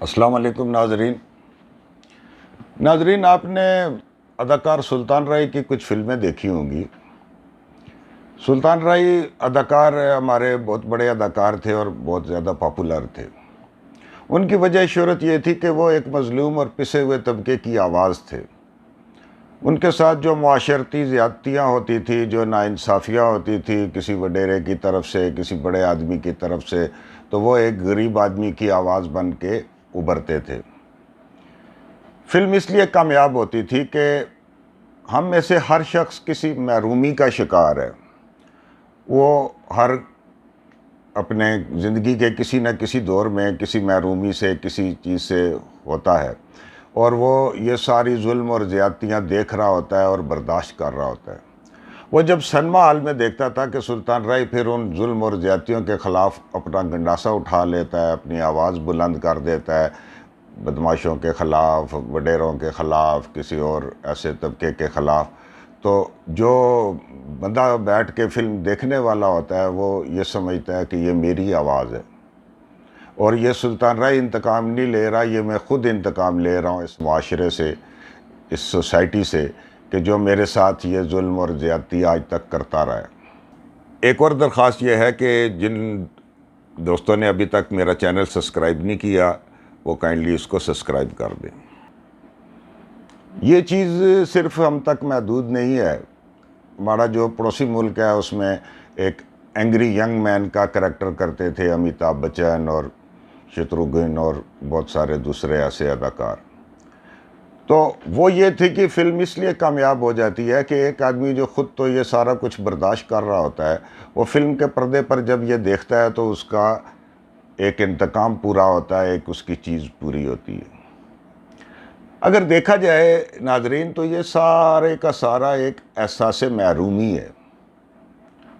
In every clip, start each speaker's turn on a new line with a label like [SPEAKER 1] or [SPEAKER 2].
[SPEAKER 1] السلام علیکم ناظرین، آپ نے اداکار سلطان رائی کی کچھ فلمیں دیکھی ہوں گی۔ سلطان رائی اداکار ہمارے بہت بڑے اداکار تھے اور بہت زیادہ پاپولر تھے۔ ان کی وجہ شہرت یہ تھی کہ وہ ایک مظلوم اور پسے ہوئے طبقے کی آواز تھے۔ ان کے ساتھ جو معاشرتی زیادتیاں ہوتی تھی، جو ناانصافیاں ہوتی تھی کسی وڈیرے کی طرف سے، کسی بڑے آدمی کی طرف سے، تو وہ ایک غریب آدمی کی آواز بن کے ابھرتے تھے۔ فلم اس لیے کامیاب ہوتی تھی کہ ہم میں سے ہر شخص کسی محرومی کا شکار ہے۔ وہ ہر اپنے زندگی کے کسی نہ کسی دور میں کسی محرومی سے، کسی چیز سے ہوتا ہے، اور وہ یہ ساری ظلم اور زیادتیاں دیکھ رہا ہوتا ہے اور برداشت کر رہا ہوتا ہے۔ وہ جب سنیما ہال میں دیکھتا تھا کہ سلطان رائی پھر ان ظلم اور زیادتیوں کے خلاف اپنا گنڈاسا اٹھا لیتا ہے، اپنی آواز بلند کر دیتا ہے، بدماشوں کے خلاف، وڈیروں کے خلاف، کسی اور ایسے طبقے کے خلاف، تو جو بندہ بیٹھ کے فلم دیکھنے والا ہوتا ہے وہ یہ سمجھتا ہے کہ یہ میری آواز ہے، اور یہ سلطان رائی انتقام نہیں لے رہا، یہ میں خود انتقام لے رہا ہوں اس معاشرے سے، اس سوسائٹی سے، کہ جو میرے ساتھ یہ ظلم اور زیادتی آج تک کرتا رہا ہے۔ ایک اور درخواست یہ ہے کہ جن دوستوں نے ابھی تک میرا چینل سبسکرائب نہیں کیا وہ کائنڈلی اس کو سبسکرائب کر دیں۔ یہ چیز صرف ہم تک محدود نہیں ہے۔ ہمارا جو پڑوسی ملک ہے اس میں ایک اینگری ینگ مین کا کریکٹر کرتے تھے امیتابھ بچن اور شتروگھن اور بہت سارے دوسرے ایسے اداکار۔ تو وہ یہ تھی کہ فلم اس لیے کامیاب ہو جاتی ہے کہ ایک آدمی جو خود تو یہ سارا کچھ برداشت کر رہا ہوتا ہے، وہ فلم کے پردے پر جب یہ دیکھتا ہے تو اس کا ایک انتقام پورا ہوتا ہے، ایک اس کی چیز پوری ہوتی ہے۔ اگر دیکھا جائے ناظرین تو یہ سارے کا سارا ایک احساس محرومی ہے۔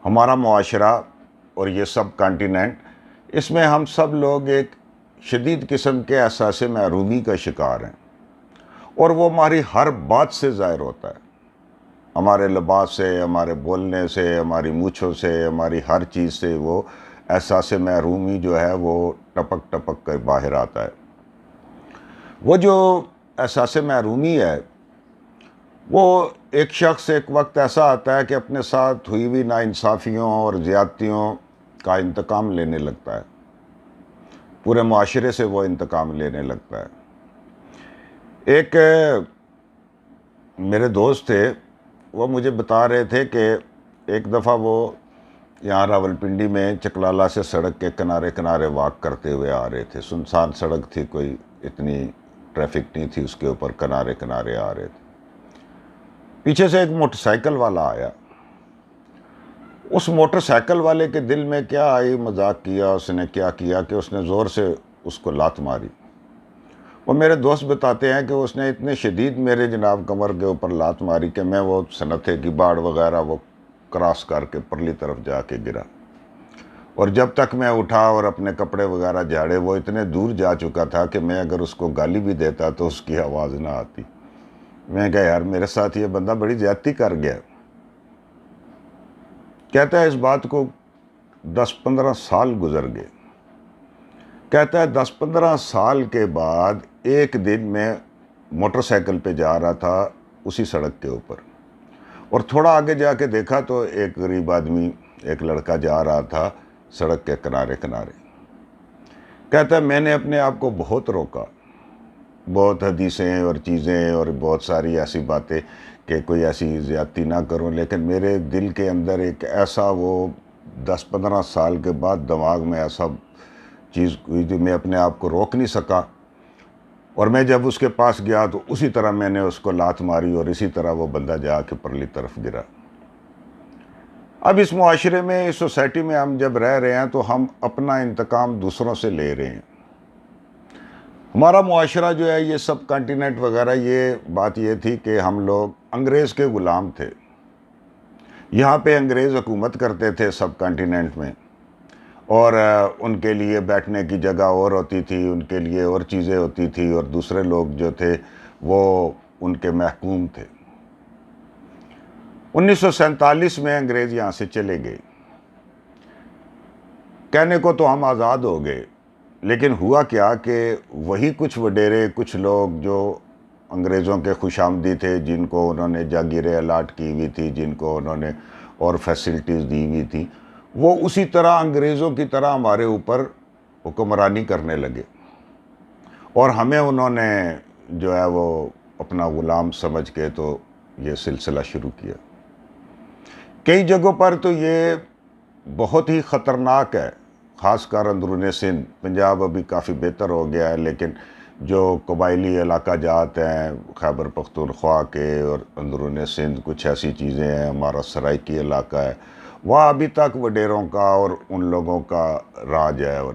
[SPEAKER 1] ہمارا معاشرہ اور یہ سب کانٹیننٹ، اس میں ہم سب لوگ ایک شدید قسم کے احساس محرومی کا شکار ہیں، اور وہ ہماری ہر بات سے ظاہر ہوتا ہے، ہمارے لباس سے، ہمارے بولنے سے، ہماری مونچھوں سے، ہماری ہر چیز سے وہ احساس محرومی جو ہے وہ ٹپک ٹپک کر باہر آتا ہے۔ وہ جو احساس محرومی ہے، وہ ایک شخص ایک وقت ایسا آتا ہے کہ اپنے ساتھ ہوئی ہوئی ناانصافیوں اور زیادتیوں کا انتقام لینے لگتا ہے، پورے معاشرے سے وہ انتقام لینے لگتا ہے۔ ایک میرے دوست تھے، وہ مجھے بتا رہے تھے کہ ایک دفعہ وہ یہاں راولپنڈی میں چکلالہ سے سڑک کے کنارے کنارے واک کرتے ہوئے آ رہے تھے۔ سنسان سڑک تھی، کوئی اتنی ٹریفک نہیں تھی اس کے اوپر، کنارے کنارے آ رہے تھے۔ پیچھے سے ایک موٹر سائیکل والا آیا۔ اس موٹر سائیکل والے کے دل میں کیا آئی مذاق کیا، اس نے کیا کیا کہ اس نے زور سے اس کو لات ماری۔ وہ میرے دوست بتاتے ہیں کہ اس نے اتنے شدید میرے جناب کمر کے اوپر لات ماری کہ میں وہ صنعتیں کی باڑ وغیرہ وہ کراس کر کے پرلی طرف جا کے گرا، اور جب تک میں اٹھا اور اپنے کپڑے وغیرہ جھاڑے وہ اتنے دور جا چکا تھا کہ میں اگر اس کو گالی بھی دیتا تو اس کی آواز نہ آتی۔ میں کہا یار میرے ساتھ یہ بندہ بڑی زیادتی کر گیا۔ کہتا ہے اس بات کو 10-15 سال گزر گئے۔ کہتا ہے 10-15 سال کے بعد ایک دن میں موٹر سائیکل پہ جا رہا تھا اسی سڑک کے اوپر، اور تھوڑا آگے جا کے دیکھا تو ایک غریب آدمی، ایک لڑکا جا رہا تھا سڑک کے کنارے کنارے۔ کہتا ہے میں نے اپنے آپ کو بہت روکا، بہت حدیثیں اور چیزیں اور بہت ساری ایسی باتیں کہ کوئی ایسی زیادتی نہ کروں، لیکن میرے دل کے اندر ایک ایسا وہ 10-15 سال کے بعد دماغ میں ایسا چیز ہوئی جو میں اپنے آپ کو روک نہیں سکا، اور میں جب اس کے پاس گیا تو اسی طرح میں نے اس کو لات ماری اور اسی طرح وہ بندہ جا کے پرلی طرف گرا۔ اب اس معاشرے میں، اس سوسائٹی میں ہم جب رہ رہے ہیں تو ہم اپنا انتقام دوسروں سے لے رہے ہیں۔ ہمارا معاشرہ جو ہے یہ سب کانٹیننٹ وغیرہ، یہ بات یہ تھی کہ ہم لوگ انگریز کے غلام تھے۔ یہاں پہ انگریز حکومت کرتے تھے سب کانٹیننٹ میں، اور ان کے لیے بیٹھنے کی جگہ اور ہوتی تھی، ان کے لیے اور چیزیں ہوتی تھی، اور دوسرے لوگ جو تھے وہ ان کے محکوم تھے۔ 1947 میں انگریز یہاں سے چلے گئے۔ کہنے کو تو ہم آزاد ہو گئے، لیکن ہوا کیا کہ وہی کچھ وڈیرے، کچھ لوگ جو انگریزوں کے خوش آمدی تھے، جن کو انہوں نے جاگیریں الاٹ کی ہوئی تھی، جن کو انہوں نے اور فیسلٹیز دی ہوئی تھی، وہ اسی طرح انگریزوں کی طرح ہمارے اوپر حکمرانی کرنے لگے، اور ہمیں انہوں نے جو ہے وہ اپنا غلام سمجھ کے تو یہ سلسلہ شروع کیا۔ کئی جگہوں پر تو یہ بہت ہی خطرناک ہے، خاص کر اندرون سندھ۔ پنجاب ابھی کافی بہتر ہو گیا ہے، لیکن جو قبائلی علاقہ جات ہیں خیبر پختونخوا کے اور اندرون سندھ، کچھ ایسی چیزیں ہیں، ہمارا سرائکی علاقہ ہے، وہاں ابھی تک وڈیروں کا اور ان لوگوں کا راج ہے۔ اور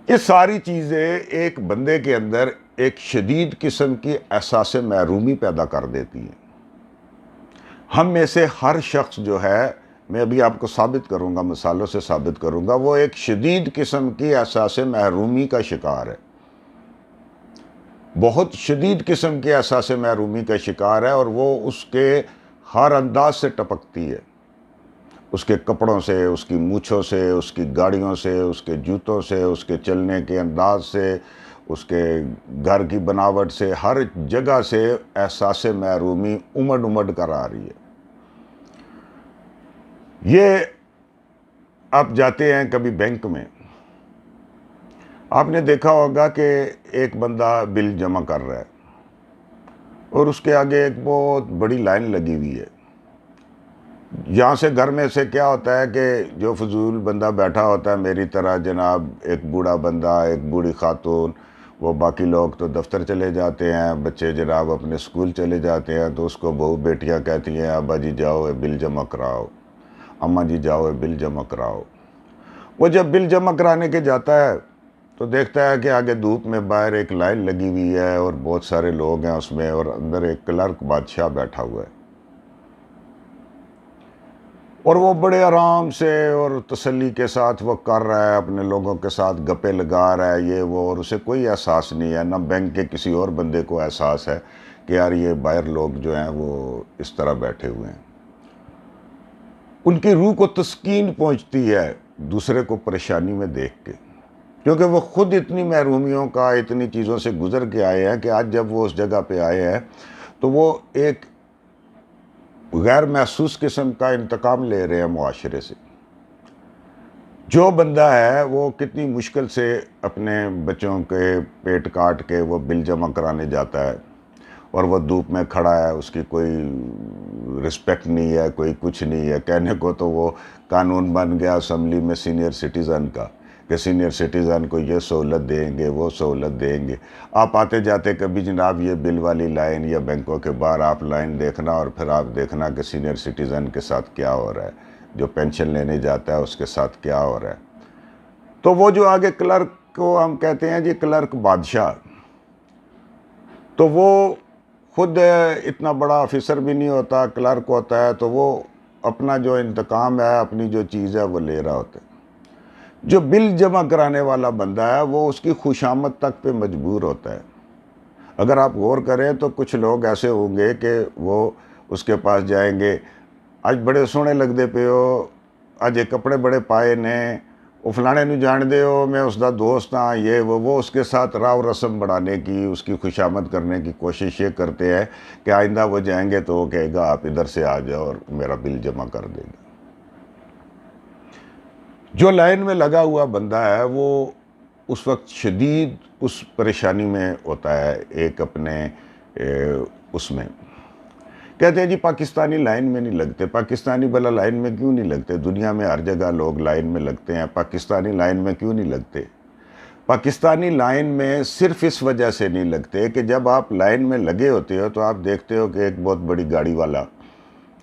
[SPEAKER 1] یہ ساری چیزیں ایک بندے کے اندر ایک شدید قسم کی احساس محرومی پیدا کر دیتی ہیں۔ ہم میں سے ہر شخص جو ہے، میں ابھی آپ کو ثابت کروں گا، مثالوں سے ثابت کروں گا، وہ ایک شدید قسم کی احساس محرومی کا شکار ہے، بہت شدید قسم کے احساس محرومی کا شکار ہے، اور وہ اس کے ہر انداز سے ٹپکتی ہے، اس کے کپڑوں سے، اس کی مونچھوں سے، اس کی گاڑیوں سے، اس کے جوتوں سے، اس کے چلنے کے انداز سے، اس کے گھر کی بناوٹ سے، ہر جگہ سے احساس محرومی امڈ امڈ کر آ رہی ہے۔ یہ آپ جاتے ہیں کبھی بینک میں، آپ نے دیکھا ہوگا کہ ایک بندہ بل جمع کر رہا ہے اور اس کے آگے ایک بہت بڑی لائن لگی ہوئی ہے۔ یہاں سے گھر میں سے کیا ہوتا ہے کہ جو فضول بندہ بیٹھا ہوتا ہے میری طرح، جناب ایک بوڑھا بندہ، ایک بوڑھی خاتون، وہ باقی لوگ تو دفتر چلے جاتے ہیں، بچے جناب اپنے اسکول چلے جاتے ہیں، تو اس کو بہو بیٹیاں کہتی ہیں ابا جی جاؤ یہ بل جمع کراؤ، اماں جی جاؤ یہ بل جمع کراؤ۔ وہ جب بل جمع کرانے کے جاتا ہے تو دیکھتا ہے کہ آگے دھوپ میں باہر ایک لائن لگی ہوئی ہے اور بہت سارے لوگ ہیں اس میں، اور اندر ایک کلرک بادشاہ بیٹھا ہوا ہے، اور وہ بڑے آرام سے اور تسلی کے ساتھ وہ کر رہا ہے، اپنے لوگوں کے ساتھ گپے لگا رہا ہے یہ وہ، اور اسے کوئی احساس نہیں ہے، نہ بینک کے کسی اور بندے کو احساس ہے کہ یار یہ باہر لوگ جو ہیں وہ اس طرح بیٹھے ہوئے ہیں۔ ان کی روح کو تسکین پہنچتی ہے دوسرے کو پریشانی میں دیکھ کے، کیونکہ وہ خود اتنی محرومیوں کا، اتنی چیزوں سے گزر کے آئے ہیں کہ آج جب وہ اس جگہ پہ آئے ہیں تو وہ ایک غیر محسوس قسم کا انتقام لے رہے ہیں معاشرے سے۔ جو بندہ ہے وہ کتنی مشکل سے اپنے بچوں کے پیٹ کاٹ کے وہ بل جمع کرانے جاتا ہے، اور وہ دھوپ میں کھڑا ہے، اس کی کوئی رسپیکٹ نہیں ہے، کوئی کچھ نہیں ہے۔ کہنے کو تو وہ قانون بن گیا اسمبلی میں سینئر سٹیزن کا کہ سینئر سٹیزن کو یہ سہولت دیں گے، وہ سہولت دیں گے۔ آپ آتے جاتے کبھی جناب یہ بل والی لائن یا بینکوں کے باہر آپ لائن دیکھنا، اور پھر آپ دیکھنا کہ سینئر سٹیزن کے ساتھ کیا ہو رہا ہے، جو پینشن لینے جاتا ہے اس کے ساتھ کیا ہو رہا ہے۔ تو وہ جو آگے کلرک کو ہم کہتے ہیں جی کلرک بادشاہ، تو وہ خود اتنا بڑا آفیسر بھی نہیں ہوتا، کلرک ہوتا ہے، تو وہ اپنا جو انتقام ہے، اپنی جو چیز ہے وہ لے رہا ہوتا ہے۔ جو بل جمع کرانے والا بندہ ہے وہ اس کی خوشامد تک پہ مجبور ہوتا ہے۔ اگر آپ غور کریں تو کچھ لوگ ایسے ہوں گے کہ وہ اس کے پاس جائیں گے، آج بڑے سونے لگتے پہ ہو، آج یہ کپڑے بڑے پائے نے، وہ فلانے نو جان دے ہو، میں اس دا دوست ہاں، یہ وہ اس کے ساتھ راو رسم بڑھانے کی، اس کی خوشامد کرنے کی کوشش یہ کرتے ہیں کہ آئندہ وہ جائیں گے تو وہ کہے گا آپ ادھر سے آ جاؤ اور میرا بل جمع کر دے گا۔ جو لائن میں لگا ہوا بندہ ہے وہ اس وقت شدید اس پریشانی میں ہوتا ہے، ایک اپنے اس میں کہتے ہیں جی پاکستانی لائن میں نہیں لگتے، پاکستانی بلا لائن میں کیوں نہیں لگتے؟ دنیا میں ہر جگہ لوگ لائن میں لگتے ہیں، پاکستانی لائن میں کیوں نہیں لگتے؟ پاکستانی لائن میں صرف اس وجہ سے نہیں لگتے کہ جب آپ لائن میں لگے ہوتے ہو تو آپ دیکھتے ہو کہ ایک بہت بڑی گاڑی والا،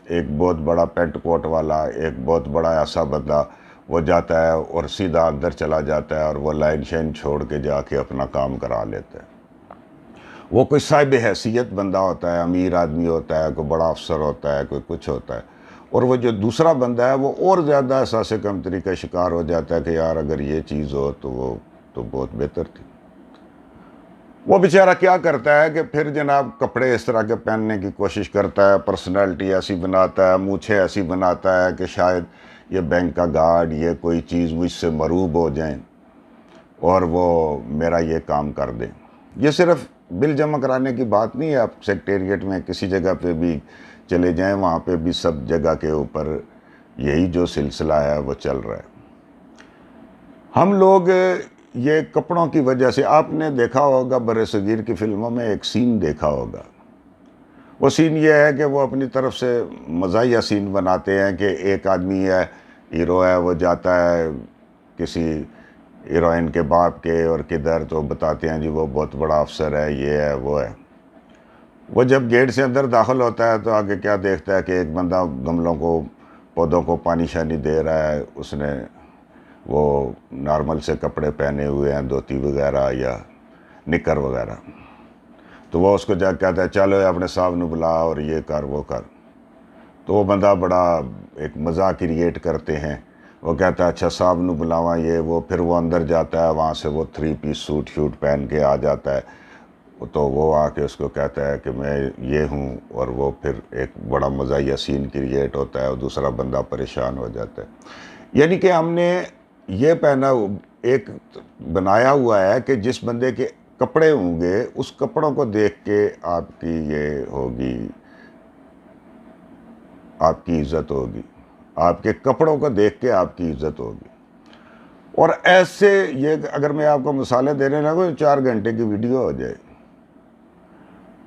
[SPEAKER 1] ایک بہت بڑا پینٹ کوٹ والا، ایک بہت بڑا ایسا بندہ وہ جاتا ہے اور سیدھا اندر چلا جاتا ہے اور وہ لائن شائن چھوڑ کے جا کے اپنا کام کرا لیتا ہے۔ وہ کوئی صاحب حیثیت بندہ ہوتا ہے، امیر آدمی ہوتا ہے، کوئی بڑا افسر ہوتا ہے، کوئی کچھ ہوتا ہے، اور وہ جو دوسرا بندہ ہے وہ اور زیادہ احساس کمتری کا شکار ہو جاتا ہے کہ یار اگر یہ چیز ہو تو وہ تو بہت بہتر تھی۔ وہ بیچارہ کیا کرتا ہے کہ پھر جناب کپڑے اس طرح کے پہننے کی کوشش کرتا ہے، پرسنالٹی ایسی بناتا ہے، مونچھیں ایسی بناتا ہے کہ شاید یہ بینک کا گارڈ، یہ کوئی چیز مجھ سے مروب ہو جائیں، اور وہ میرا یہ کام کر دیں. یہ صرف بل جمع کرانے کی بات نہیں ہے. آپ سیکریٹریٹ میں کسی جگہ پہ بھی چلے جائیں، وہاں پہ بھی سب جگہ کے اوپر یہی جو سلسلہ ہے وہ چل رہا ہے. ہم لوگ یہ کپڑوں کی وجہ سے، آپ نے دیکھا ہوگا بر صغیر کی فلموں میں ایک سین دیکھا ہوگا. وہ سین یہ ہے کہ وہ اپنی طرف سے مزاحیہ سین بناتے ہیں کہ ایک آدمی ہے، ہیرو ہے، وہ جاتا ہے کسی ہیروئن کے باپ کے اور کدھر، تو بتاتے ہیں جی وہ بہت بڑا افسر ہے، یہ ہے وہ ہے. وہ جب گیٹ سے اندر داخل ہوتا ہے تو آگے کیا دیکھتا ہے کہ ایک بندہ گملوں کو، پودوں کو پانی شانی دے رہا ہے. اس نے وہ نارمل سے کپڑے پہنے ہوئے ہیں، دھوتی وغیرہ یا نکر وغیرہ. تو وہ اس کو جا کہتا ہے چلو اپنے صاحب نو بلا اور یہ کر وہ کر. تو وہ بندہ بڑا ایک مزاق کریٹ کرتے ہیں. وہ کہتا ہے اچھا صاحب نو بلاواں یہ وہ. پھر وہ اندر جاتا ہے، وہاں سے وہ 3 پیس سوٹ شوٹ پہن کے آ جاتا ہے. تو وہ آ کے اس کو کہتا ہے کہ میں یہ ہوں، اور وہ پھر ایک بڑا مزاحیہ سین کریٹ ہوتا ہے اور دوسرا بندہ پریشان ہو جاتا ہے. یعنی کہ ہم نے یہ پہنا ایک بنایا ہوا ہے کہ جس بندے کے کپڑے ہوں گے اس کپڑوں کو دیکھ کے آپ کی یہ ہوگی، آپ کی عزت ہوگی. آپ کے کپڑوں کو دیکھ کے آپ کی عزت ہوگی. اور ایسے یہ اگر میں آپ کو مثالیں دینے لگوں 4 گھنٹے کی ویڈیو ہو جائے.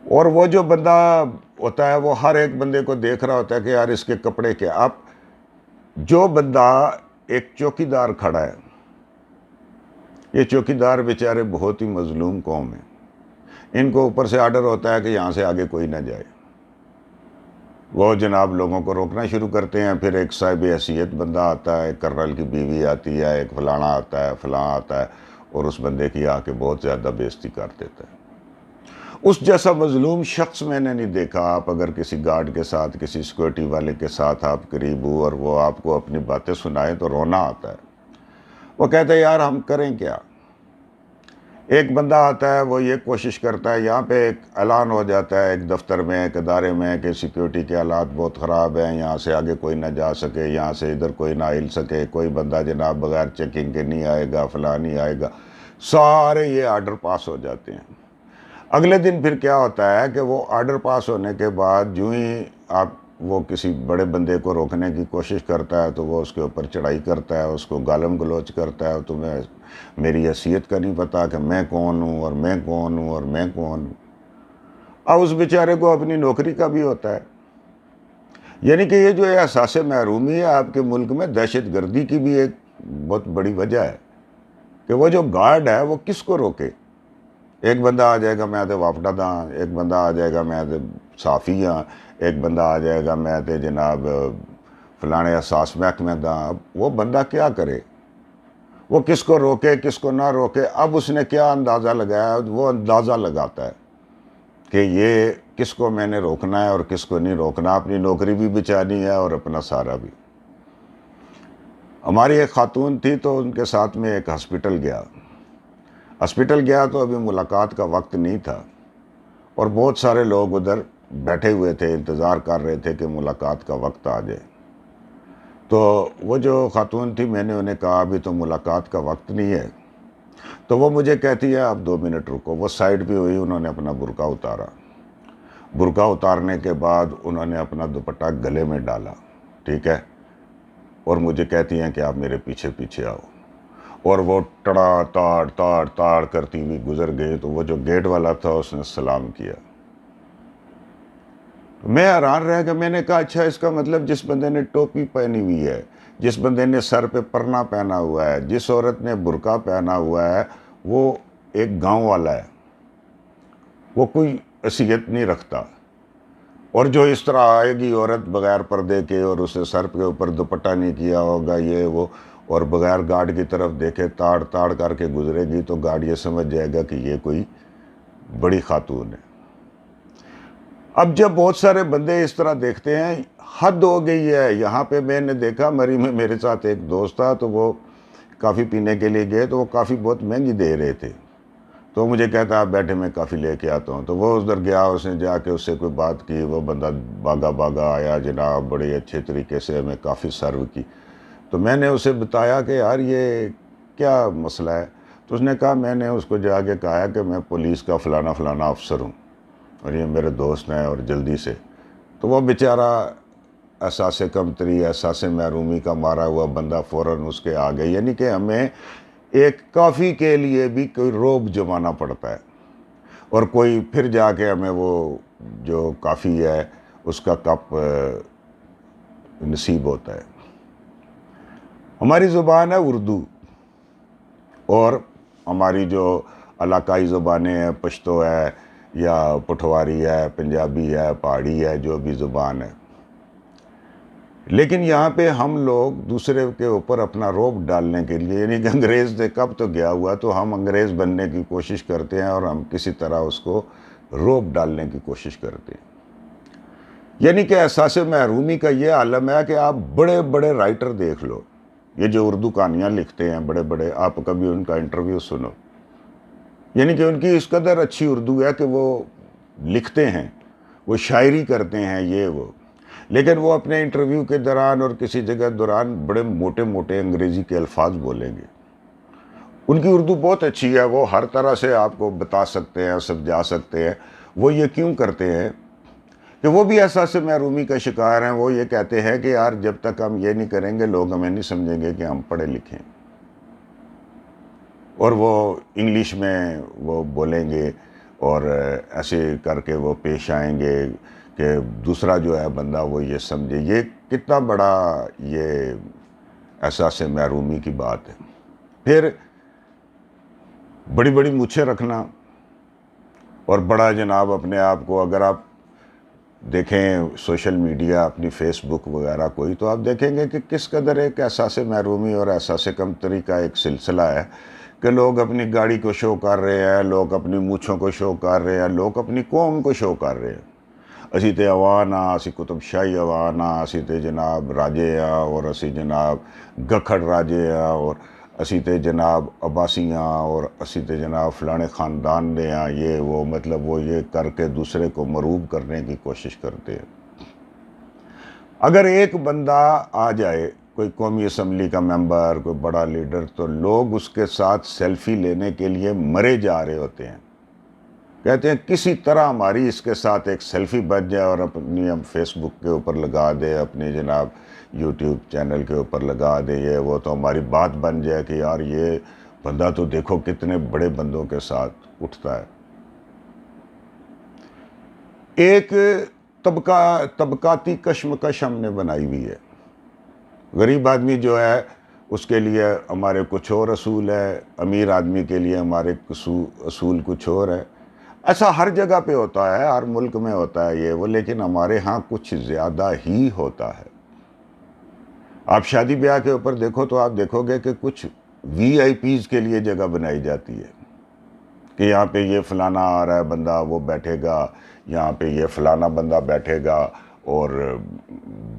[SPEAKER 1] اور وہ جو بندہ ہوتا ہے وہ ہر ایک بندے کو دیکھ رہا ہوتا ہے کہ یار اس کے کپڑے کیا. آپ جو بندہ ایک چوکیدار کھڑا ہے، یہ چوکیدار بیچارے بہت ہی مظلوم قوم ہیں. ان کو اوپر سے آرڈر ہوتا ہے کہ یہاں سے آگے کوئی نہ جائے. وہ جناب لوگوں کو روکنا شروع کرتے ہیں. پھر ایک صاحب حیثیت بندہ آتا ہے، ایک کرنل کی بیوی آتی ہے، ایک فلانا آتا ہے، فلاں آتا ہے، اور اس بندے کی آ کے بہت زیادہ بےزتی کر دیتا ہے. اس جیسا مظلوم شخص میں نے نہیں دیکھا. آپ اگر کسی گارڈ کے ساتھ، کسی سیکورٹی والے کے ساتھ آپ قریب ہو اور وہ آپ کو اپنی باتیں سنائیں تو رونا آتا ہے. وہ کہتا ہے یار ہم کریں کیا. ایک بندہ آتا ہے، وہ یہ کوشش کرتا ہے، یہاں پہ ایک اعلان ہو جاتا ہے ایک دفتر میں، ایک ادارے میں، کہ سیکیورٹی کے حالات بہت خراب ہیں، یہاں سے آگے کوئی نہ جا سکے، یہاں سے ادھر کوئی نہ ہل سکے، کوئی بندہ جناب بغیر چیکنگ کے نہیں آئے گا، فلاں نہیں آئے گا. سارے یہ آرڈر پاس ہو جاتے ہیں. اگلے دن پھر کیا ہوتا ہے کہ وہ آرڈر پاس ہونے کے بعد جو ہی وہ کسی بڑے بندے کو روکنے کی کوشش کرتا ہے تو وہ اس کے اوپر چڑھائی کرتا ہے، اس کو گالم گلوچ کرتا ہے. تمہیں میری حیثیت کا نہیں پتا کہ میں کون ہوں اور میں کون ہوں اور میں کون ہوں. اب اس بیچارے کو اپنی نوکری کا بھی ہوتا ہے. یعنی کہ یہ جو احساس محرومی ہے آپ کے ملک میں، دہشت گردی کی بھی ایک بہت بڑی وجہ ہے کہ وہ جو گارڈ ہے وہ کس کو روکے. ایک بندہ آ جائے گا میں تے وافڈا داں، ایک بندہ آ جائے گا میں تے صافی ہاں، ایک بندہ آ جائے گا میں تے جناب فلانے احساس محکمے داں. اب وہ بندہ کیا کرے، وہ کس کو روکے کس کو نہ روکے. اب اس نے کیا اندازہ لگایا، وہ اندازہ لگاتا ہے کہ یہ کس کو میں نے روکنا ہے اور کس کو نہیں روکنا. اپنی نوکری بھی بچانی ہے اور اپنا سارا بھی. ہماری ایک خاتون تھی تو ان کے ساتھ میں ایک ہسپیٹل گیا تو ابھی ملاقات کا وقت نہیں تھا اور بہت سارے لوگ ادھر بیٹھے ہوئے تھے، انتظار کر رہے تھے کہ ملاقات کا وقت آ جائے. تو وہ جو خاتون تھی، میں نے انہیں کہا ابھی تو ملاقات کا وقت نہیں ہے. تو وہ مجھے کہتی ہے آپ 2 منٹ رکو. وہ سائڈ پہ ہوئی، انہوں نے اپنا برقع اتارا. برقع اتارنے کے بعد انہوں نے اپنا دوپٹہ گلے میں ڈالا، ٹھیک ہے، اور مجھے کہتی ہیں کہ آپ میرے پیچھے پیچھے آؤ. اور وہ ٹڑا تاڑ کرتی ہوئی گزر گئی. تو وہ جو گیٹ والا تھا اس نے سلام کیا. میں حیران رہ گیا. میں نے کہا اچھا اس کا مطلب جس بندے نے ٹوپی پہنی ہوئی ہے، جس بندے نے سر پہ پرنا پہنا ہوا ہے، جس عورت نے برقع پہنا ہوا ہے، وہ ایک گاؤں والا ہے، وہ کوئی حیثیت نہیں رکھتا. اور جو اس طرح آئے گی عورت بغیر پردے کے اور اسے سر کے اوپر دوپٹہ نہیں کیا ہوگا یہ وہ، اور بغیر گارڈ کی طرف دیکھے تاڑ کر کے گزرے گی، تو گارڈ یہ سمجھ جائے گا کہ یہ کوئی بڑی خاتون ہے. اب جب بہت سارے بندے اس طرح دیکھتے ہیں، حد ہو گئی ہے. یہاں پہ میں نے دیکھا، مری میں میرے ساتھ ایک دوست تھا، تو وہ کافی پینے کے لیے گئے تو وہ کافی بہت مہنگی دے رہے تھے. تو مجھے کہتا آپ بیٹھے میں کافی لے کے آتا ہوں. تو وہ ادھر گیا، اس نے جا کے اس سے کوئی بات کی. وہ بندہ باغا آیا جناب، بڑے اچھے طریقے سے ہمیں کافی سرو کی. تو میں نے اسے بتایا کہ یار یہ کیا مسئلہ ہے. تو اس نے کہا میں نے اس کو جا کے کہا کہ میں پولیس کا فلانا فلانا افسر ہوں اور یہ میرے دوست ہیں اور جلدی سے. تو وہ بیچارہ احساس کمتری احساس محرومی کا مارا ہوا بندہ فوراً اس کے آ گئے. یعنی کہ ہمیں ایک کافی کے لیے بھی کوئی روب جمانا پڑتا ہے اور کوئی پھر جا کے ہمیں وہ جو کافی ہے اس کا کپ نصیب ہوتا ہے. ہماری زبان ہے اردو اور ہماری جو علاقائی زبانیں ہیں پشتو ہے یا پٹھواری ہے پنجابی ہے پہاڑی ہے جو بھی زبان ہے. لیکن یہاں پہ ہم لوگ دوسرے کے اوپر اپنا روب ڈالنے کے لیے یعنی کہ انگریز سے کب تو گیا ہوا تو ہم انگریز بننے کی کوشش کرتے ہیں اور ہم کسی طرح اس کو روب ڈالنے کی کوشش کرتے ہیں. یعنی کہ احساس محرومی کا یہ عالم ہے کہ آپ بڑے بڑے رائٹر دیکھ لو یہ جو اردو کہانیاں لکھتے ہیں بڑے بڑے آپ کبھی ان کا انٹرویو سنو یعنی کہ ان کی اس قدر اچھی اردو ہے کہ وہ لکھتے ہیں وہ شاعری کرتے ہیں یہ وہ لیکن وہ اپنے انٹرویو کے دوران اور کسی جگہ دوران بڑے موٹے موٹے انگریزی کے الفاظ بولیں گے. ان کی اردو بہت اچھی ہے وہ ہر طرح سے آپ کو بتا سکتے ہیں سمجھا سکتے ہیں. وہ یہ کیوں کرتے ہیں کہ وہ بھی احساس محرومی کا شکار ہیں. وہ یہ کہتے ہیں کہ یار جب تک ہم یہ نہیں کریں گے لوگ ہمیں نہیں سمجھیں گے کہ ہم پڑھے لکھیں اور وہ انگلش میں وہ بولیں گے اور ایسے کر کے وہ پیش آئیں گے کہ دوسرا جو ہے بندہ وہ یہ سمجھے. یہ کتنا بڑا یہ احساس محرومی کی بات ہے. پھر بڑی بڑی مونچھیں رکھنا اور بڑا جناب اپنے آپ کو اگر آپ دیکھیں سوشل میڈیا اپنی فیس بک وغیرہ کوئی تو آپ دیکھیں گے کہ کس قدر ایک احساس محرومی اور احساس کمتری کا ایک سلسلہ ہے کہ لوگ اپنی گاڑی کو شو کر رہے ہیں لوگ اپنی مونچھوں کو شو کر رہے ہیں لوگ اپنی قوم کو شو کر رہے ہیں. اسی تے عوان ہاں اسی کتب شاہی عوان ہاں اسی تے جناب راجے ہاں اور اسی جناب گکھڑ راجے ہاں اور اسی تے جناب عباسی ہاں اور اسی تے جناب فلانے خاندان دے ہاں یہ وہ مطلب وہ یہ کر کے دوسرے کو مروب کرنے کی کوشش کرتے ہیں. اگر ایک بندہ آ جائے کوئی قومی اسمبلی کا ممبر کوئی بڑا لیڈر تو لوگ اس کے ساتھ سیلفی لینے کے لیے مرے جا رہے ہوتے ہیں. کہتے ہیں کسی طرح ہماری اس کے ساتھ ایک سیلفی بچ جائے اور اپنی ہم فیس بک کے اوپر لگا دے اپنے جناب یوٹیوب چینل کے اوپر لگا دے یہ وہ تو ہماری بات بن جائے کہ یار یہ بندہ تو دیکھو کتنے بڑے بندوں کے ساتھ اٹھتا ہے. ایک طبقاتی کشمکش ہم نے بنائی ہوئی ہے. غریب آدمی جو ہے اس کے لیے ہمارے کچھ اور اصول ہے امیر آدمی کے لیے ہمارے اصول کچھ اور ہے. ایسا ہر جگہ پہ ہوتا ہے ہر ملک میں ہوتا ہے یہ وہ لیکن ہمارے ہاں کچھ زیادہ ہی ہوتا ہے. آپ شادی بیاہ کے اوپر دیکھو تو آپ دیکھو گے کہ کچھ وی آئی پیز کے لیے جگہ بنائی جاتی ہے کہ یہاں پہ یہ فلانا آ رہا ہے بندہ وہ بیٹھے گا یہاں پہ یہ فلانا بندہ بیٹھے گا اور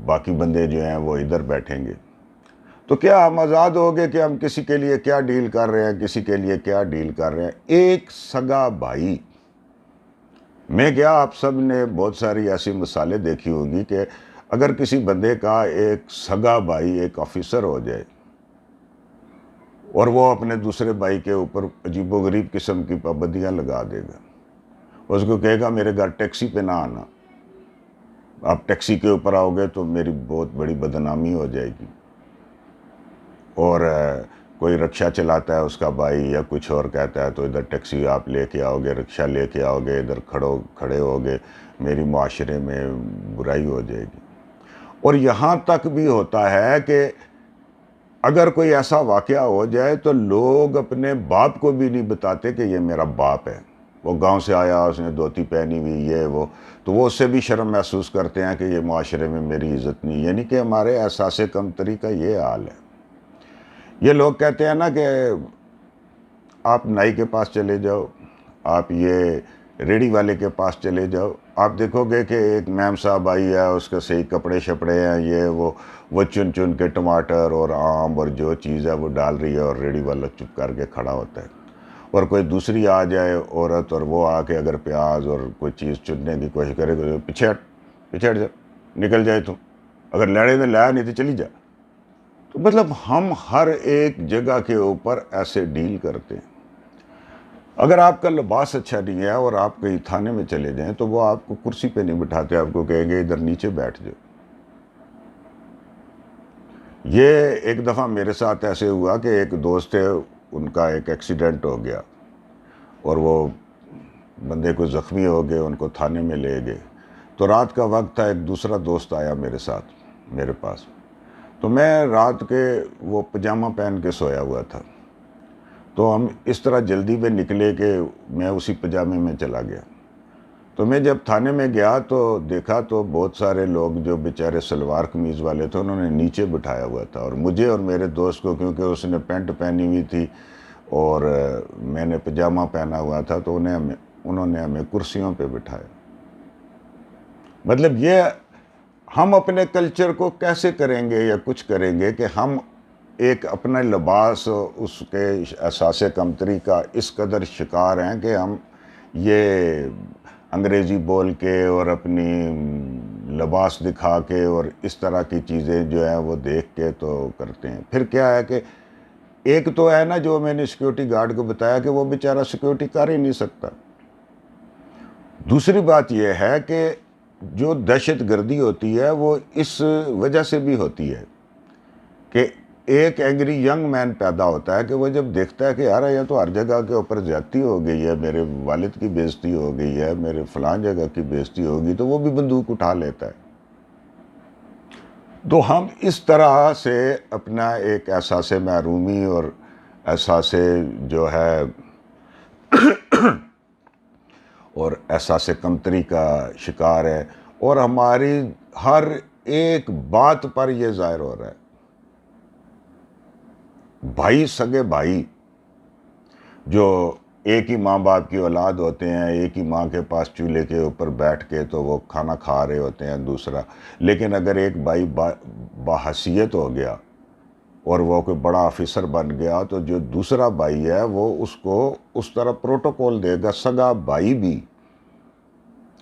[SPEAKER 1] باقی بندے جو ہیں وہ ادھر بیٹھیں گے. تو کیا ہم آزاد ہو گئے کہ ہم کسی کے لیے کیا ڈیل کر رہے ہیں کسی کے لیے کیا ڈیل کر رہے ہیں. ایک سگا بھائی میں کیا آپ سب نے بہت ساری ایسی مثالیں دیکھی ہوں گی کہ اگر کسی بندے کا ایک سگا بھائی ایک آفیسر ہو جائے اور وہ اپنے دوسرے بھائی کے اوپر عجیب و غریب قسم کی پابندیاں لگا دے گا اس کو کہے گا میرے گھر ٹیکسی پہ نہ آنا آپ ٹیکسی کے اوپر آؤ گے تو میری بہت بڑی بدنامی ہو جائے گی. اور کوئی رکشہ چلاتا ہے اس کا بھائی یا کچھ اور کہتا ہے تو ادھر ٹیکسی آپ لے کے آؤ گے رکشہ لے کے آؤ گے ادھر کھڑے ہوگے میری معاشرے میں برائی ہو جائے گی. اور یہاں تک بھی ہوتا ہے کہ اگر کوئی ایسا واقعہ ہو جائے تو لوگ اپنے باپ کو بھی نہیں بتاتے کہ یہ میرا باپ ہے وہ گاؤں سے آیا اس نے دھوتی پہنی ہوئی یہ وہ تو وہ اس سے بھی شرم محسوس کرتے ہیں کہ یہ معاشرے میں میری عزت نہیں. یعنی کہ ہمارے احساس کمتری کا یہ حال ہے. یہ لوگ کہتے ہیں نا کہ آپ نائی کے پاس چلے جاؤ آپ یہ ریڑھی والے کے پاس چلے جاؤ آپ دیکھو گے کہ ایک میم صاحب آئی ہے اس کے صحیح کپڑے شپڑے ہیں یہ وہ چن چن کے ٹماٹر اور آم اور جو چیز ہے وہ ڈال رہی ہے اور ریڑھی والا چپ کر کے کھڑا ہوتا ہے. اور کوئی دوسری آ جائے عورت اور وہ آ کے اگر پیاز اور کوئی چیز چننے کی کوشش کرے تو پیچھے ہٹ جا نکل جائے تو اگر لڑے تو لایا نہیں تو چلی جا. تو مطلب ہم ہر ایک جگہ کے اوپر ایسے ڈیل کرتے ہیں. اگر آپ کا لباس اچھا نہیں ہے اور آپ کہیں تھانے میں چلے جائیں تو وہ آپ کو کرسی پہ نہیں بٹھاتے، آپ کو کہیں گے ادھر نیچے بیٹھ جاؤ۔ یہ ایک دفعہ میرے ساتھ ایسے ہوا کہ ایک دوست تھے، ان کا ایک ایکسیڈنٹ ہو گیا اور وہ بندے کو زخمی ہو گئے، ان کو تھانے میں لے گئے۔ تو رات کا وقت تھا، ایک دوسرا دوست آیا میرے ساتھ میرے پاس، تو میں رات کے وہ پجامہ پہن کے سویا ہوا تھا، تو ہم اس طرح جلدی میں نکلے کہ میں اسی پجامے میں چلا گیا۔ تو میں جب تھانے میں گیا تو دیکھا تو بہت سارے لوگ جو بیچارے سلوار قمیض والے تھے انہوں نے نیچے بٹھایا ہوا تھا، اور مجھے اور میرے دوست کو، کیونکہ اس نے پینٹ پہنی ہوئی تھی اور میں نے پجامہ پہنا ہوا تھا، تو انہوں نے ہمیں کرسیوں پہ بٹھایا۔ مطلب یہ ہم اپنے کلچر کو کیسے کریں گے یا کچھ کریں گے کہ ہم ایک اپنا لباس، اس کے احساس کمتری کا اس قدر شکار ہیں کہ ہم یہ انگریزی بول کے اور اپنی لباس دکھا کے اور اس طرح کی چیزیں جو ہیں وہ دیکھ کے تو کرتے ہیں۔ پھر کیا ہے کہ ایک تو ہے نا، جو میں نے سیکیورٹی گارڈ کو بتایا کہ وہ بیچارہ سیکیورٹی کر ہی نہیں سکتا۔ دوسری بات یہ ہے کہ جو دہشت گردی ہوتی ہے وہ اس وجہ سے بھی ہوتی ہے کہ ایک اینگری ینگ مین پیدا ہوتا ہے کہ وہ جب دیکھتا ہے کہ یار یہ تو ہر جگہ کے اوپر زیادتی ہو گئی ہے، میرے والد کی بےعزتی ہو گئی ہے، میرے فلاں جگہ کی بےعزتی ہوگی، تو وہ بھی بندوق اٹھا لیتا ہے۔ تو ہم اس طرح سے اپنا ایک احساس محرومی اور احساس جو ہے اور احساس کمتری کا شکار ہے، اور ہماری ہر ایک بات پر یہ ظاہر ہو رہا ہے۔ بھائی، سگے بھائی جو ایک ہی ماں باپ کی اولاد ہوتے ہیں، ایک ہی ماں کے پاس چولہے کے اوپر بیٹھ کے تو وہ کھانا کھا رہے ہوتے ہیں دوسرا، لیکن اگر ایک بھائی باحیثیت ہو گیا اور وہ کوئی بڑا آفیسر بن گیا تو جو دوسرا بھائی ہے وہ اس کو اس طرح پروٹوکول دے گا، سگا بھائی بھی،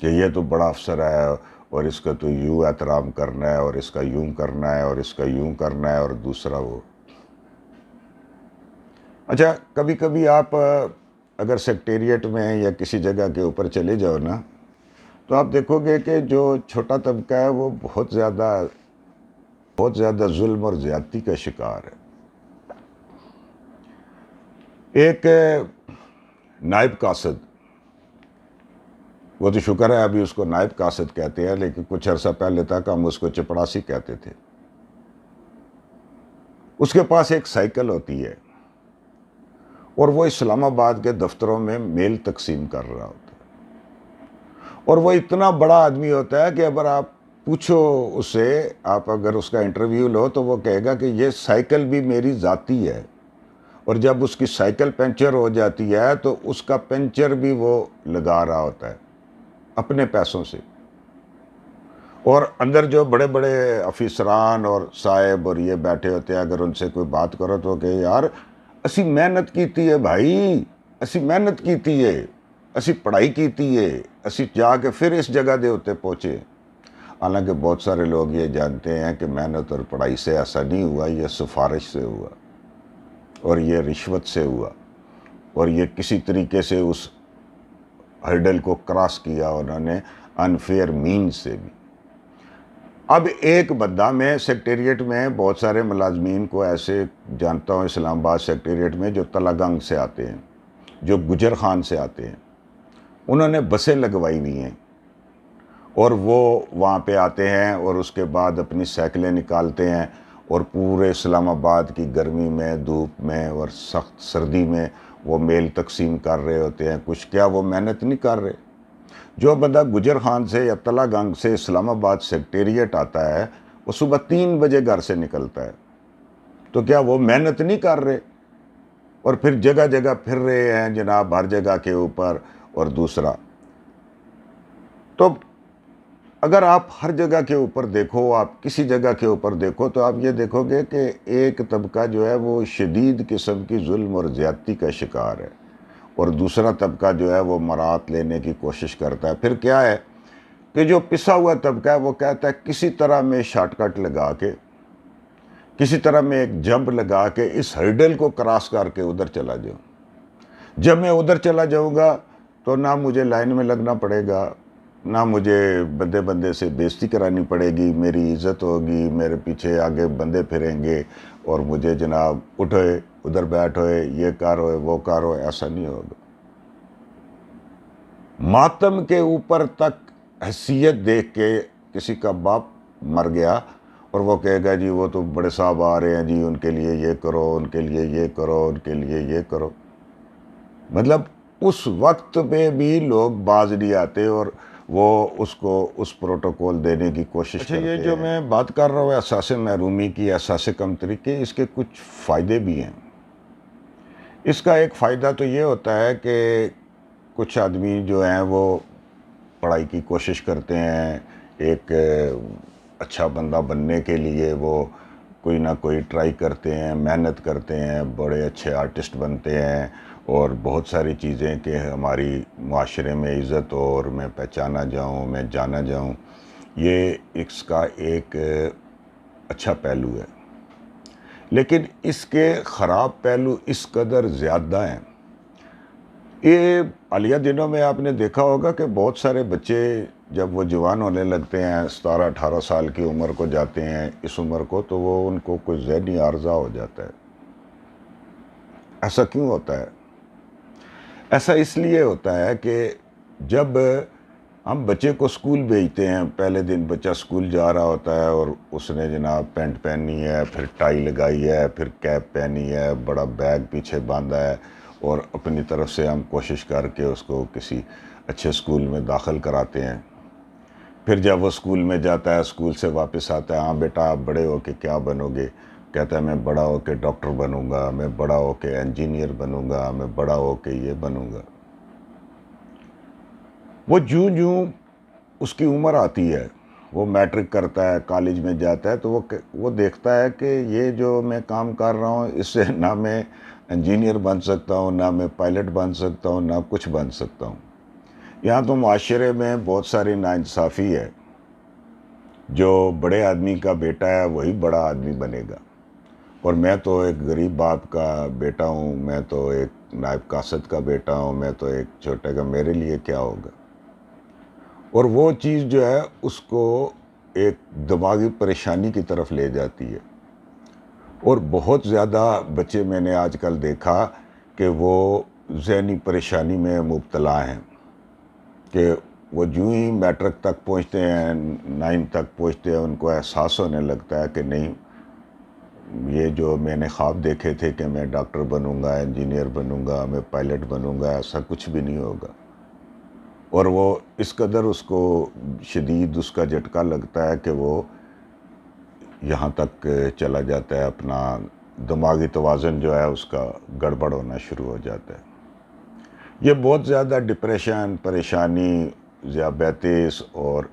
[SPEAKER 1] کہ یہ تو بڑا افسر ہے اور اس کا تو یوں احترام کرنا ہے اور اس کا یوں کرنا ہے اور اس کا یوں کرنا ہے، اور دوسرا وہ۔ اچھا، کبھی کبھی آپ اگر سیکٹریٹ میں یا کسی جگہ کے اوپر چلے جاؤ نا، تو آپ دیکھو گے کہ جو چھوٹا طبقہ ہے وہ بہت زیادہ ظلم اور زیادتی کا شکار ہے۔ ایک نائب قاصد، وہ تو شکر ہے ابھی اس کو نائب قاصد کہتے ہیں، لیکن کچھ عرصہ پہلے تک ہم اس کو چپڑاسی کہتے تھے۔ اس کے پاس ایک سائیکل ہوتی ہے اور وہ اسلام آباد کے دفتروں میں میل تقسیم کر رہا ہوتا ہے، اور وہ اتنا بڑا آدمی ہوتا ہے کہ اگر آپ پوچھو اس سے، آپ اگر اس کا انٹرویو لو تو وہ کہے گا کہ یہ سائیکل بھی میری ذاتی ہے، اور جب اس کی سائیکل پنچر ہو جاتی ہے تو اس کا پنچر بھی وہ لگا رہا ہوتا ہے اپنے پیسوں سے۔ اور اندر جو بڑے بڑے افیسران اور صاحب اور یہ بیٹھے ہوتے ہیں، اگر ان سے کوئی بات کرو تو کہ یار اسی محنت کیتی ہے بھائی، اسی محنت کیتی ہے، اسی پڑھائی کیتی ہے، اسی جا کے پھر اس جگہ دے ہوتے پہنچے۔ حالانکہ بہت سارے لوگ یہ جانتے ہیں کہ محنت اور پڑھائی سے ایسا نہیں ہوا، یہ سفارش سے ہوا، اور یہ رشوت سے ہوا، اور یہ کسی طریقے سے اس ہرڈل کو کراس کیا انہوں نے، انفیئر مین سے بھی۔ اب ایک بندہ، میں سیکٹریٹ میں بہت سارے ملازمین کو ایسے جانتا ہوں اسلام آباد سیکٹریٹ میں جو تلہ گنگ سے آتے ہیں، جو گجر خان سے آتے ہیں، انہوں نے بسیں لگوائی ہوئی ہیں، اور وہ وہاں پہ آتے ہیں اور اس کے بعد اپنی سائیکلیں نکالتے ہیں اور پورے اسلام آباد کی گرمی میں، دھوپ میں اور سخت سردی میں وہ میل تقسیم کر رہے ہوتے ہیں۔ کچھ کیا وہ محنت نہیں کر رہے؟ جو بندہ گجر خان سے یا تلہ گنگ سے اسلام آباد سیکٹریٹ آتا ہے، وہ صبح 3 بجے گھر سے نکلتا ہے، تو کیا وہ محنت نہیں کر رہے؟ اور پھر جگہ جگہ پھر رہے ہیں جناب، ہر جگہ کے اوپر۔ اور دوسرا، تو اگر آپ ہر جگہ کے اوپر دیکھو، آپ کسی جگہ کے اوپر دیکھو، تو آپ یہ دیکھو گے کہ ایک طبقہ جو ہے وہ شدید قسم کی ظلم اور زیادتی کا شکار ہے، اور دوسرا طبقہ جو ہے وہ مرات لینے کی کوشش کرتا ہے۔ پھر کیا ہے کہ جو پسا ہوا طبقہ ہے وہ کہتا ہے کسی طرح میں شارٹ کٹ لگا کے، کسی طرح میں ایک جمپ لگا کے اس ہرڈل کو کراس کر کے ادھر چلا جاؤ۔ جب میں ادھر چلا جاؤں گا تو نہ مجھے لائن میں لگنا پڑے گا، نہ مجھے بندے بندے سے بےزتی کرانی پڑے گی، میری عزت ہوگی، میرے پیچھے آگے بندے پھریں گے اور مجھے جناب اٹھوئے ادھر بیٹھ ہوئے یہ کر ہوئے وہ کر ہوئے، ایسا نہیں ہوگا۔ ماتم کے اوپر تک حیثیت دیکھ کے کسی کا باپ مر گیا اور وہ کہے گا جی وہ تو بڑے صاحب آ رہے ہیں جی، ان کے لیے یہ کرو، ان کے لیے یہ کرو، ان کے لیے یہ کرو، مطلب اس وقت پہ بھی لوگ باز نہیں آتے اور وہ اس کو اس پروٹوکول دینے کی کوشش کرتے ہیں۔ یہ جو میں بات کر رہا ہوں احساس محرومی کی، احساس کمتری کے، اس کے کچھ فائدے بھی ہیں۔ اس کا ایک فائدہ تو یہ ہوتا ہے کہ کچھ آدمی جو ہیں وہ پڑھائی کی کوشش کرتے ہیں، ایک اچھا بندہ بننے کے لیے وہ کوئی نہ کوئی ٹرائی کرتے ہیں، محنت کرتے ہیں، بڑے اچھے آرٹسٹ بنتے ہیں اور بہت ساری چیزیں کہ ہماری معاشرے میں عزت ہو اور میں پہچانا جاؤں، میں جانا جاؤں، یہ اس کا ایک اچھا پہلو ہے۔ لیکن اس کے خراب پہلو اس قدر زیادہ ہیں۔ یہ حالیہ دنوں میں آپ نے دیکھا ہوگا کہ بہت سارے بچے جب وہ جوان ہونے لگتے ہیں، 17-18 سال کی عمر کو جاتے ہیں، اس عمر کو، تو وہ ان کو کوئی ذہنی عارضہ ہو جاتا ہے۔ ایسا کیوں ہوتا ہے؟ ایسا اس لیے ہوتا ہے کہ جب ہم بچے کو اسکول بھیجتے ہیں، پہلے دن بچہ اسکول جا رہا ہوتا ہے اور اس نے جناب پینٹ پہنی ہے، پھر ٹائی لگائی ہے، پھر کیپ پہنی ہے، بڑا بیگ پیچھے باندھا ہے اور اپنی طرف سے ہم کوشش کر کے اس کو کسی اچھے اسکول میں داخل کراتے ہیں۔ پھر جب وہ اسکول میں جاتا ہے، اسکول سے واپس آتا ہے، ہاں بیٹا آپ بڑے ہو کے کیا بنو گے؟ کہتا ہے میں بڑا ہو کے ڈاکٹر بنوں گا، میں بڑا ہو کے انجینئر بنوں گا، میں بڑا ہو کے یہ بنوں گا۔ وہ جوں جوں اس کی عمر آتی ہے، وہ میٹرک کرتا ہے، کالج میں جاتا ہے، تو وہ دیکھتا ہے کہ یہ جو میں کام کر رہا ہوں اس سے نہ میں انجینئر بن سکتا ہوں، نہ میں پائلٹ بن سکتا ہوں، نہ کچھ بن سکتا ہوں۔ یہاں تو معاشرے میں بہت ساری ناانصافی ہے۔ جو بڑے آدمی کا بیٹا ہے وہی بڑا آدمی بنے گا، اور میں تو ایک غریب باپ کا بیٹا ہوں، میں تو ایک نائب قاصد کا بیٹا ہوں، میں تو ایک چھوٹے کا، میرے لیے کیا ہوگا؟ اور وہ چیز جو ہے اس کو ایک دماغی پریشانی کی طرف لے جاتی ہے۔ اور بہت زیادہ بچے میں نے آج کل دیکھا کہ وہ ذہنی پریشانی میں مبتلا ہیں، کہ وہ جو ہی میٹرک تک پہنچتے ہیں، 9 تک پہنچتے ہیں، ان کو احساس ہونے لگتا ہے کہ نہیں، یہ جو میں نے خواب دیکھے تھے کہ میں ڈاکٹر بنوں گا، انجینئر بنوں گا، میں پائلٹ بنوں گا، ایسا کچھ بھی نہیں ہوگا۔ اور وہ اس قدر اس کو شدید اس کا جھٹکا لگتا ہے کہ وہ یہاں تک چلا جاتا ہے، اپنا دماغی توازن جو ہے اس کا گڑبڑ ہونا شروع ہو جاتا ہے۔ یہ بہت زیادہ ڈپریشن، پریشانی، ذیابیطس اور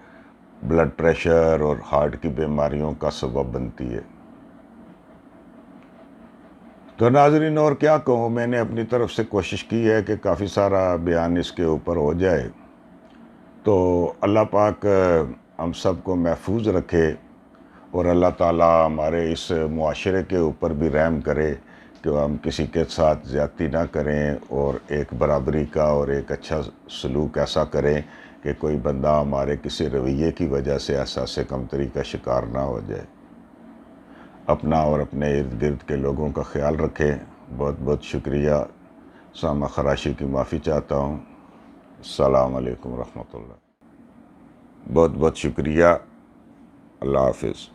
[SPEAKER 1] بلڈ پریشر اور ہارٹ کی بیماریوں کا سبب بنتی ہے۔ تو ناظرین اور کیا کہوں، میں نے اپنی طرف سے کوشش کی ہے کہ کافی سارا بیان اس کے اوپر ہو جائے۔ تو اللہ پاک ہم سب کو محفوظ رکھے اور اللہ تعالیٰ ہمارے اس معاشرے کے اوپر بھی رحم کرے کہ ہم کسی کے ساتھ زیادتی نہ کریں اور ایک برابری کا اور ایک اچھا سلوک ایسا کریں کہ کوئی بندہ ہمارے کسی رویے کی وجہ سے احساس کمتری کا شکار نہ ہو جائے۔ اپنا اور اپنے ارد گرد کے لوگوں کا خیال رکھیں۔ بہت بہت شکریہ۔ سامع خراشی کی معافی چاہتا ہوں۔ السلام علیکم ورحمۃ اللہ۔ بہت بہت شکریہ۔ اللہ حافظ۔